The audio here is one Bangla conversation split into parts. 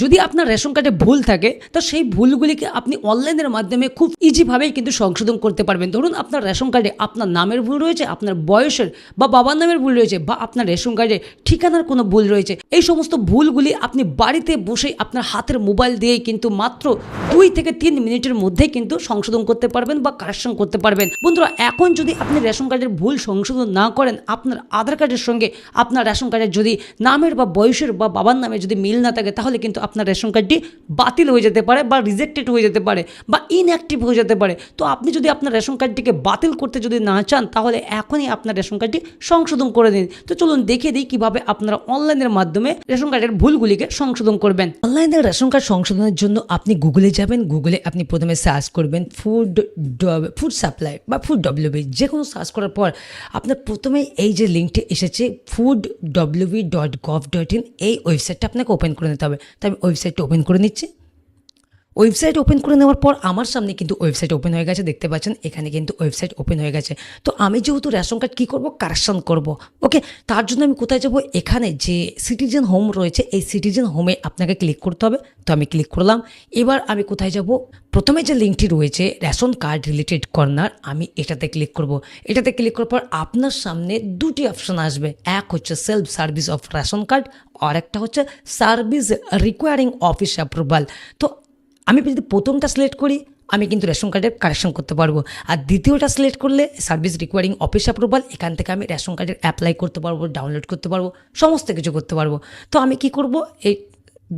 যদি আপনার রেশন কার্ডে ভুল থাকে তো সেই ভুলগুলিকে আপনি অনলাইনের মাধ্যমে খুব ইজিভাবেই কিন্তু সংশোধন করতে পারবেন। ধরুন আপনার রেশন কার্ডে আপনার নামের ভুল রয়েছে, আপনার বয়সের বা বাবার নামের ভুল রয়েছে, বা আপনার রেশন কার্ডে ঠিকানার কোনো ভুল রয়েছে। এই সমস্ত ভুলগুলি আপনি বাড়িতে বসেই আপনার হাতের মোবাইল দিয়েই কিন্তু মাত্র 2 থেকে 3 মিনিটের মধ্যেই কিন্তু সংশোধন করতে পারবেন বা কারেকশন করতে পারবেন। বন্ধুরা, এখন যদি আপনি রেশন কার্ডের ভুল সংশোধন না করেন, আপনার আধার কার্ডের সঙ্গে আপনার রেশন কার্ডের যদি নামের বা বয়সের বা বাবার নামে যদি মিল না থাকে, তাহলে কিন্তু আপনার রেশন কার্ডটি বাতিল হয়ে যেতে পারে বা রিজেক্টেড হয়ে যেতে পারে বা ইনঅ্যাক্টিভ হয়ে যেতে পারে। তো আপনি যদি আপনার রেশন কার্ডটিকে বাতিল করতে যদি না চান, তাহলে এখনই আপনার রেশন কার্ডটি সংশোধন করে দিন। তো চলুন দেখিয়ে দিই কিভাবে আপনারা অনলাইনের মাধ্যমে রেশন কার্ডের ভুলগুলিকে সংশোধন করবেন। অনলাইনে রেশন কার্ড সংশোধনের জন্য আপনি গুগলে যাবেন। গুগলে আপনি প্রথমে সার্চ করবেন ফুড সাপ্লাই বা ফুড ডব্লিউবি, যে কোনো সার্চ করার পর আপনার প্রথমে এই যে লিঙ্কটি এসেছে foodwb.gov.in, এই ওয়েবসাইটটা আপনাকে ওপেন করে নিতে হবে। তো আমি ওয়েবসাইটটা ওপেন করে নিচ্ছি। ওয়েবসাইট ওপেন করে নেওয়ার পর আমার সামনে কিন্তু ওয়েবসাইট ওপেন হয়ে গেছে, দেখতে পাচ্ছেন এখানে কিন্তু ওয়েবসাইট ওপেন হয়ে গেছে। তো আমি যেহেতু রেশন কার্ড কী করবো, কারেকশন করব। ওকে, তার জন্য আমি কোথায় যাব, এখানে যে সিটিজেন হোম রয়েছে এই সিটিজেন হোমে আপনাকে ক্লিক করতে হবে। তো আমি ক্লিক করলাম। এবার আমি কোথায় যাব, প্রথমে যে লিঙ্কটি রয়েছে রেশন কার্ড রিলেটেড কর্নার, আমি এটাতে ক্লিক করব। এটাতে ক্লিক করার পর আপনার সামনে দুটি অপশন আসবে, এক হচ্ছে self service of ration card, আর একটা হচ্ছে সার্ভিস রিকোয়ারিং অফিস অ্যাপ্রুভাল। তো আমি যদি প্রথমটা সিলেক্ট করি, আমি কিন্তু রেশন কার্ডের কারেকশন করতে পারবো, আর দ্বিতীয়টা সিলেক্ট করলে সার্ভিস রিকোয়ারিং অফিস অ্যাপ্রুভাল, এখান থেকে আমি রেশন কার্ডের অ্যাপ্লাই করতে পারবো, ডাউনলোড করতে পারবো, সমস্ত কিছু করতে পারবো। তো আমি কি করব, এই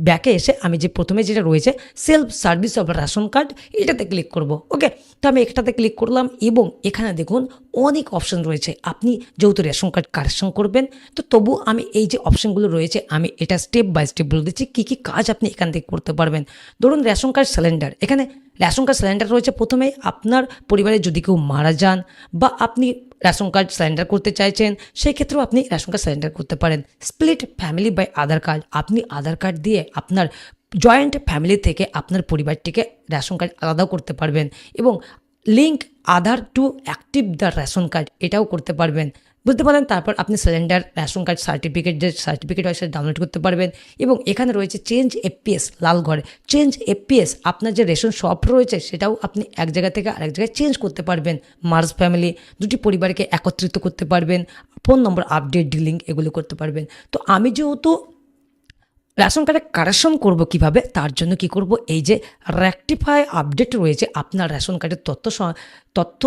ব্যাকে এসে আমি যে প্রথমে যেটা রয়েছে self service of ration card, এটাতে ক্লিক করব। ওকে, তো আমি একটাতে ক্লিক করলাম এবং এখানে দেখুন অনেক অপশন রয়েছে। আপনি যেহেতু রেশন কার্ড কারেকশন করবেন, তো তবু আমি এই যে অপশনগুলো রয়েছে আমি এটা স্টেপ বাই স্টেপ বলে দিচ্ছি কী কী কাজ আপনি এখান থেকে করতে পারবেন। ধরুন রেশন কার্ড সিলিন্ডার, এখানে রেশন কার্ড সিলিন্ডার রয়েছে। প্রথমেই আপনার পরিবারে যদি কেউ মারা যান বা আপনি রেশন কার্ড সিলিন্ডার করতে চাইছেন, সেই ক্ষেত্রেও আপনি রেশন কার্ড সিলিন্ডার করতে পারেন। Split family by Aadhaar card, আপনি আধার কার্ড দিয়ে আপনার জয়েন্ট ফ্যামিলি থেকে আপনার পরিবারটিকে রেশন কার্ড আলাদাও করতে পারবেন, এবং link Aadhaar to active the ration card, এটাও করতে পারবেন, বুঝতে পারেন। তারপর আপনি সিলিন্ডার রেশন কার্ড সার্টিফিকেট, যে সার্টিফিকেট হয় সেটা ডাউনলোড করতে পারবেন। এবং এখানে রয়েছে চেঞ্জ এফপিএস, লাল ঘরে চেঞ্জ এফপিএস, আপনার যে রেশন শপ রয়েছে সেটাও আপনি এক জায়গা থেকে আরেক জায়গায় চেঞ্জ করতে পারবেন। মার্জ ফ্যামিলি, দুটি পরিবারকে একত্রিত করতে পারবেন, ফোন নম্বর আপডেট, ডিলিং, এগুলো করতে পারবেন। তো আমি যেহেতু রেশন কার্ডে কারেকশন করব কিভাবে, তার জন্য কি করব, এই যে রেকটিফাই আপডেট রয়েছে আপনার রেশন কার্ডের তথ্য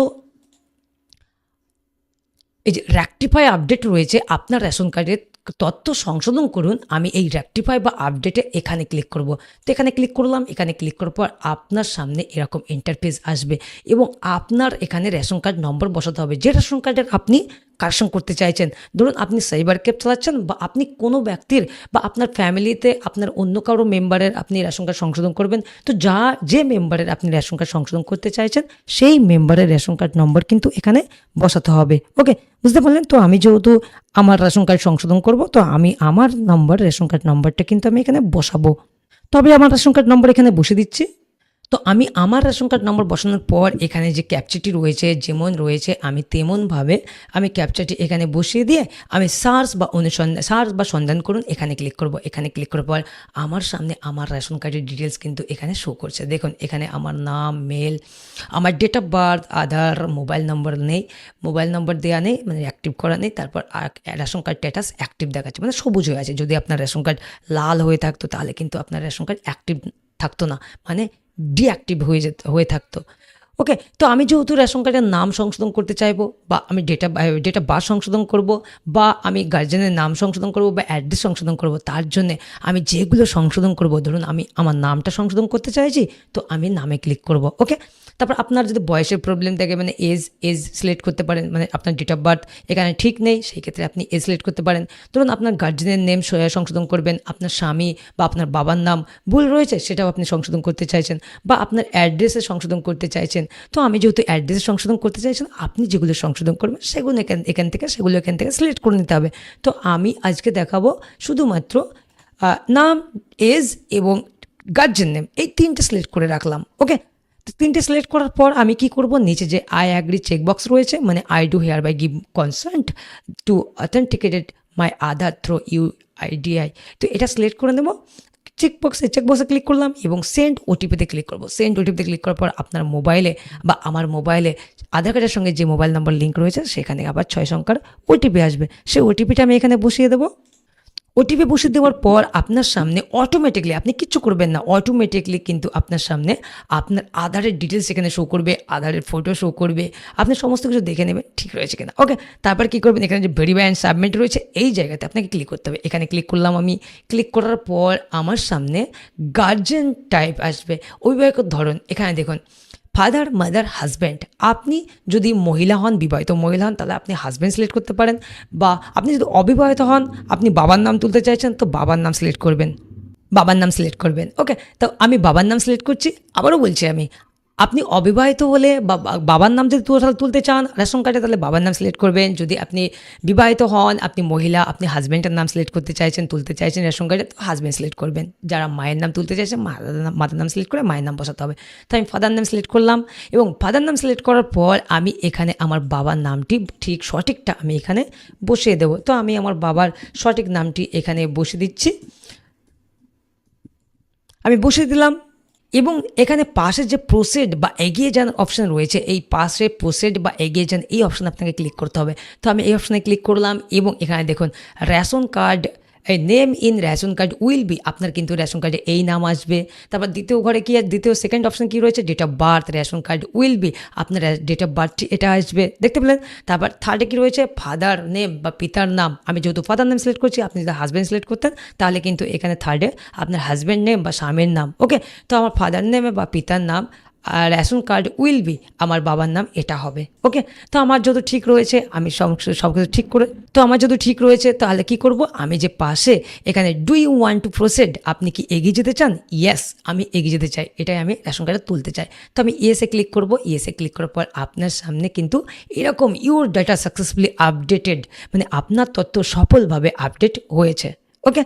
এই যে রেকটিফাই আপডেট রয়েছে আপনার রেশন কার্ডের তথ্য সংশোধন করুন, আমি এই রেকটিফাই বা আপডেটে এখানে ক্লিক করব। তো এখানে ক্লিক করলাম। এখানে ক্লিক করার পর আপনার সামনে এরকম ইন্টারফেস আসবে এবং আপনার এখানে রেশন কার্ড নম্বর বসাতে হবে, যে রেশন কার্ডের আপনি কারেকশন করতে চাইছেন। ধরুন আপনি সাইবার ক্যাব চালাচ্ছেন বা আপনি কোনো ব্যক্তির বা আপনার ফ্যামিলিতে আপনার অন্য কারো মেম্বারের আপনি রেশন কার্ড সংশোধন করবেন, তো যে মেম্বারের আপনি রেশন কার্ড সংশোধন করতে চাইছেন সেই মেম্বারের রেশন কার্ড নম্বর কিন্তু এখানে বসাতে হবে। ওকে, বুঝতে পারলেন। তো আমি যেহেতু আমার রেশন কার্ড সংশোধন করব, তো আমি আমার রেশন কার্ড নম্বরটা কিন্তু আমি এখানে বসাবো। তবে আমার রেশন কার্ড নম্বর এখানে বসে দিচ্ছি। তো আমি আমার রেশন কার্ড নম্বর বসানোর পর এখানে যে ক্যাপচাটি রয়েছে যেমন রয়েছে আমি তেমনভাবে আমি ক্যাপচাটি এখানে বসিয়ে দিয়ে আমি সার্চ বা সন্ধান করুন, এখানে ক্লিক করব। এখানে ক্লিক করার পর আমার সামনে আমার রেশন কার্ডের ডিটেলস কিন্তু এখানে শো করছে। দেখুন এখানে আমার নাম, মেল, আমার date of birth, Aadhaar, mobile number নেই, মোবাইল নম্বর দেওয়া নেই, মানে অ্যাক্টিভ করা নেই। তারপর রেশন কার্ড স্ট্যাটাস অ্যাক্টিভ দেখাচ্ছে, মানে সবুজ হয়ে আছে। যদি আপনার রেশন কার্ড লাল হয়ে থাকতো তাহলে কিন্তু আপনার রেশন কার্ড অ্যাক্টিভ থাকতো না, মানে ডিঅ্যাক্টিভ হয়ে থাকতো। ওকে, তো আমি যেহেতু রেশন কার্ডের নাম সংশোধন করতে চাইবো, বা আমি ডেট অফ বার্থ সংশোধন করব, বা আমি গার্জেনের নাম সংশোধন করব, বা অ্যাড্রেস সংশোধন করব, তার জন্যে আমি যেগুলো সংশোধন করব, ধরুন আমি আমার নামটা সংশোধন করতে চাইছি, তো আমি নামে ক্লিক করব। ওকে, তারপর আপনার যদি বয়সের প্রবলেম থাকে, মানে এজ সিলেক্ট করতে পারেন, মানে আপনার ডেট অফ বার্থ এখানে ঠিক নেই, সেই ক্ষেত্রে আপনি এজ সিলেক্ট করতে পারেন। ধরুন আপনার গার্জেনের নেম সংশোধন করবেন, আপনার স্বামী বা আপনার বাবার নাম ভুল রয়েছে সেটাও আপনি সংশোধন করতে চাইছেন, বা আপনার অ্যাড্রেসে সংশোধন করতে চাইছেন। তো আমি যেহেতু অ্যাড্রেসে সংশোধন করতে চাইছেন, আপনি যেগুলো সংশোধন করবেন সেগুলো এখান থেকে সিলেক্ট করে নিতে হবে। তো আমি আজকে দেখাবো শুধুমাত্র নাম, এজ এবং গার্জেন নেম, এই তিনটে সিলেক্ট করে রাখলাম। ওকে, তো তিনটে সিলেক্ট করার পর আমি কি করব, নিচে যে আই অ্যাগ্রি চেকবক্স রয়েছে, মানে I do hereby give consent to authenticated my Aadhaar through UIDAI, তো এটা সিলেক্ট করে নেব। চেকবক্সে ক্লিক করলাম এবং সেন্ড ওটিপিতে ক্লিক করব। সেন্ড ওটিপিতে ক্লিক করার পর আপনার মোবাইলে বা আমার মোবাইলে আধার কার্ডের সঙ্গে যে মোবাইল নাম্বার লিঙ্ক রয়েছে সেখানে আবার 6 সংখ্যার ওটিপি আসবে। সেই ওটিপিটা আমি এখানে বসিয়ে দেবো। ওটিপি বসিয়ে দেওয়ার পর আপনার সামনে অটোমেটিকলি, আপনি কিচ্ছু করবেন না, অটোমেটিকলি কিন্তু আপনার সামনে আপনার আধারের ডিটেলস এখানে শো করবে, আধারের ফটো শো করবে, আপনি সমস্ত কিছু দেখে নেবেন ঠিক রয়েছে কিনা। ওকে, তারপর কী করবেন, এখানে যে ভেরিফাই অ্যান্ড সাবমিট রয়েছে এই জায়গাতে আপনাকে ক্লিক করতে হবে। এখানে ক্লিক করলাম আমি। ক্লিক করার পর আমার সামনে গার্জিয়ান টাইপ আসবে, অভিভাবকের ধরন। এখানে দেখুন ফাদার, মাদার, হাজব্যান্ড। আপনি যদি মহিলা হন, বিবাহিত মহিলা হন, তাহলে আপনি হাজব্যান্ড সিলেক্ট করতে পারেন, বা আপনি যদি অবিবাহিত হন, আপনি বাবার নাম তুলতে চাইছেন তো বাবার নাম সিলেক্ট করবেন। ওকে, তো আমি বাবার নাম সিলেক্ট করছি। আবারও বলছি আমি, আপনি অবিবাহিত হলে বা বাবার নাম যদি তুলতে চান রেশন কার্ডে, তাহলে বাবার নাম সিলেক্ট করবেন। যদি আপনি বিবাহিত হন, আপনি মহিলা, আপনি হাজব্যান্ডের নাম সিলেক্ট তুলতে চাইছেন রেশন কার্ডে, তো হাজব্যান্ড সিলেক্ট করবেন। যারা মায়ের নাম তুলতে চাইছেন, মাতার নাম সিলেক্ট করে মায়ের নাম বসাতে হবে। তো আমি ফাদার নাম সিলেক্ট করলাম এবং ফাদার নাম সিলেক্ট করার পর আমি এখানে আমার বাবার নামটি সঠিকটা আমি এখানে বসিয়ে দেবো। তো আমি আমার বাবার সঠিক নামটি এখানে বসিয়ে দিচ্ছি, আমি বসিয়ে দিলাম। এবং এখানে পাশে যে প্রোসিড বা এগিয়ে যান অপশান রয়েছে, এই পাশে প্রোসিড বা এগিয়ে যান এই অপশান আপনাকে ক্লিক করতে হবে। তো আমি এই অপশানে ক্লিক করলাম এবং এখানে দেখুন রেশন কার্ড, এই name in ration card will be, আপনার কিন্তু রেশন কার্ডে এই নাম আসবে। তারপর দ্বিতীয় সেকেন্ড অপশান কী রয়েছে, date of birth, ration card will be, আপনার ডেট অফ বার্থটি এটা আসবে, দেখতে পেলেন। তারপর থার্ডে কী রয়েছে, ফাদার নেম বা পিতার নাম। আমি যেহেতু ফাদার নেম সিলেক্ট করছি, আপনি যদি হাজব্যান্ড সিলেক্ট করতেন তাহলে কিন্তু এখানে থার্ডে আপনার হাজব্যান্ড নেম বা স্বামীর নাম। ওকে, তো আমার ফাদার নেমে বা পিতার নাম আর রেশন কার্ড উইল বি আমার বাবার নাম এটা হবে। ওকে, তো আমার যদি ঠিক রয়েছে, আমি সব কিছু ঠিক করে, তো আমার যদি ঠিক রয়েছে তাহলে কি করব, আমি যে পাশে এখানে do you want to proceed, আপনি কি এগিয়ে যেতে চান? ইয়েস, আমি এগিয়ে যেতে চাই, এটাই আমি রেশন কার্ডে তুলতে চাই। তো আমি ইয়েসে ক্লিক করব। ইয়েসে ক্লিক করার পর আপনার সামনে কিন্তু এরকম ইউর ডাটা সাকসেসফুলি আপডেটেড, মানে আপনার তথ্য সফলভাবে আপডেট হয়েছে। ওকে,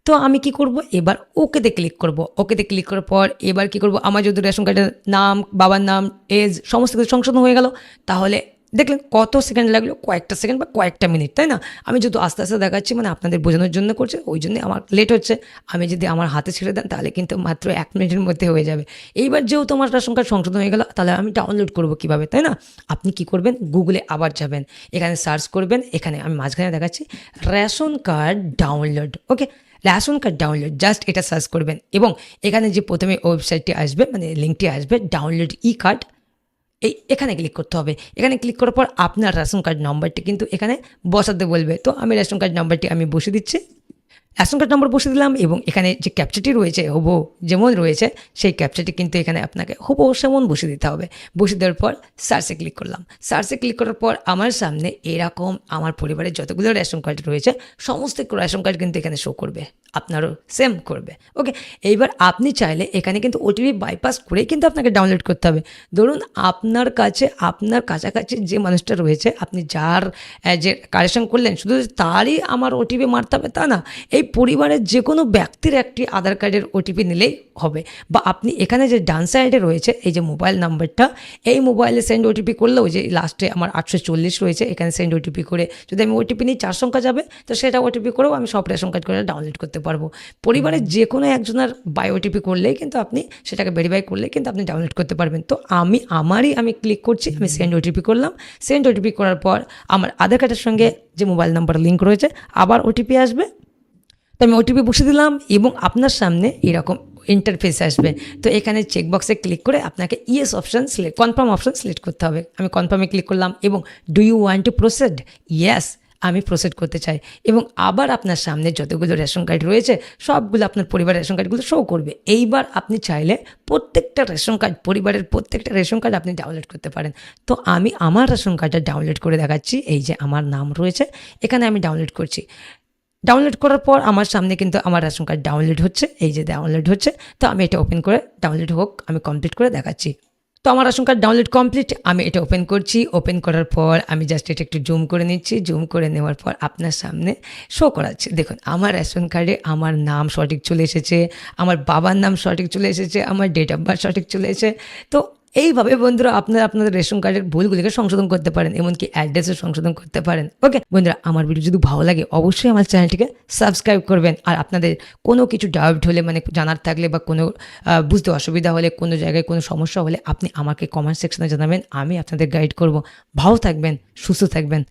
তো আমি কি করব, এবার ওকেতে ক্লিক করব। ওকেতে ক্লিক করার পর এবার কি করব, আমার যদি রেশন কার্ডের নাম, বাবার নাম, এজ সমস্ত কিছু সংশোধন হয়ে গেল। তাহলে দেখলেন কত সেকেন্ড লাগলো, কয়েকটা সেকেন্ড বা কয়েকটা মিনিট, তাই না? আমি যেহেতু আস্তে আস্তে দেখাচ্ছি, মানে আপনাদের বোঝানোর জন্য করছে, ওই জন্য আমার লেট হচ্ছে। আমি যদি আমার হাতে ছেড়ে দেন তাহলে কিন্তু মাত্র 1 মিনিটের মধ্যে হয়ে যাবে। এইবার যেহেতু আমার রেশন কার্ড সংশোধন হয়ে গেল, তাহলে আমি ডাউনলোড করব কীভাবে, তাই না? আপনি কি করবেন, গুগলে আবার যাবেন, এখানে সার্চ করবেন, এখানে আমি মাঝখানে দেখাচ্ছি রেশন কার্ড ডাউনলোড। ওকে, রেশন কার্ড ডাউনলোড, জাস্ট এটা সার্চ করবেন এবং এখানে যে প্রথমে ওয়েবসাইটটি আসবে, মানে লিঙ্কটি আসবে, ডাউনলোড ই কার্ড, এখানে ক্লিক করতে হবে। এখানে ক্লিক করার পর আপনার রেশন কার্ড নম্বরটি কিন্তু এখানে বসাতে বলবে। তো আমি রেশন কার্ড নম্বরটি আমি বসিয়ে দিচ্ছি, রেশন কার্ড নম্বর বসিয়ে দিলাম এবং এখানে যে ক্যাপচাটি রয়েছে হুবহু যেমন রয়েছে, সেই ক্যাপচাটি কিন্তু এখানে আপনাকে হুবহু সেমন বসিয়ে দিতে হবে। বসিয়ে দেওয়ার পর সার্চে ক্লিক করলাম। সার্চে ক্লিক করার পর আমার সামনে এরকম আমার পরিবারের যতগুলো রেশন কার্ড রয়েছে সমস্ত রেশন কার্ড কিন্তু এখানে শো করবে, আপনারও সেম করবে। ওকে, এইবার আপনি চাইলে এখানে কিন্তু ওটিপি বাইপাস করেই কিন্তু আপনাকে ডাউনলোড করতে হবে। ধরুন আপনার কাছে, আপনার কাছাকাছি যে মানুষটা রয়েছে, আপনি যার যে কালেকশন করলেন শুধু তারই আমার ওটিপি মারতে হবে তা না, এই পরিবারের যে কোনো ব্যক্তির একটি আধার কার্ডের ওটিপি নিলেই হবে। বা আপনি এখানে যে ডান সাইডে রয়েছে এই যে মোবাইল নাম্বারটা, এই মোবাইলে সেন্ড ওটিপি করলেও যে লাস্টে আমার 840 রয়েছে, এখানে সেন্ড ওটিপি করে যদি আমি ওটিপি নিই 4 সংখ্যা যাবে, তো সেটা ওটিপি করেও আমি সব রেশন কার্ড করে ডাউনলোড করতে পারবো। পরিবারের যে কোনো একজনের বাই ওটিপি করলেই কিন্তু আপনি সেটাকে ভেরিফাই করলেই কিন্তু আপনি ডাউনলোড করতে পারবেন। তো আমি ক্লিক করছি, আমি সেন্ড ওটিপি করলাম। সেন্ড ওটিপি করার পর আমার আধার কার্ডের সঙ্গে যে মোবাইল নাম্বার লিঙ্ক রয়েছে আবার ওটিপি আসবে। তো আমি ওটিপি বসে দিলাম এবং আপনার সামনে এরকম ইন্টারফেস আসবে। তো এখানে চেকবক্সে ক্লিক করে আপনাকে yes option confirm option select করতে হবে। আমি কনফার্মে ক্লিক করলাম এবং do you want to proceed, yes আমি প্রোসিড করতে চাই। এবং আবার আপনার সামনে যতগুলো রেশন কার্ড রয়েছে সবগুলো আপনার পরিবারের রেশন কার্ডগুলো শো করবে। এইবার আপনি চাইলে প্রত্যেকটা রেশন কার্ড, পরিবারের প্রত্যেকটা রেশন কার্ড আপনি ডাউনলোড করতে পারেন। তো আমি আমার রেশন কার্ডটা ডাউনলোড করে দেখাচ্ছি। এই যে আমার নাম রয়েছে এখানে আমি ডাউনলোড করছি। ডাউনলোড করার পর আমার সামনে কিন্তু আমার রেশন কার্ড ডাউনলোড হচ্ছে, এই যে ডাউনলোড হচ্ছে। তো আমি এটা ওপেন করে, ডাউনলোড হোক, আমি কমপ্লিট করে দেখাচ্ছি। তো আমার রেশন কার্ড ডাউনলোড কমপ্লিট, আমি এটা ওপেন করছি। ওপেন করার পর আমি জাস্ট এটা একটু জুম করে নিচ্ছি। জুম করে নেওয়ার পর আপনার সামনে শো করাচ্ছে। দেখুন আমার রেশন কার্ডে আমার নাম সঠিক চলে এসেছে, আমার বাবার নাম সঠিক চলে এসেছে, আমার ডেট অফ বার্থ সঠিক চলে এসেছে। তো এইভাবে বন্ধুরা আপনারা আপনাদের রেশন কার্ডের ভুলগুলিকে সংশোধন করতে পারেন, এমনকি অ্যাড্রেসও সংশোধন করতে পারেন। ওকে বন্ধুরা, আমার ভিডিও যদি ভালো লাগে অবশ্যই আমার চ্যানেলটিকে সাবস্ক্রাইব করবেন। আর আপনাদের কোনো কিছু ডাউট হলে মানে জানার থাকলে বা কোনো বুঝতে অসুবিধা হলে, কোনো জায়গায় কোনো সমস্যা হলে আপনি আমাকে কমেন্ট সেকশনে জানাবেন, আমি আপনাদের গাইড করব। ভালো থাকবেন, সুস্থ থাকবেন।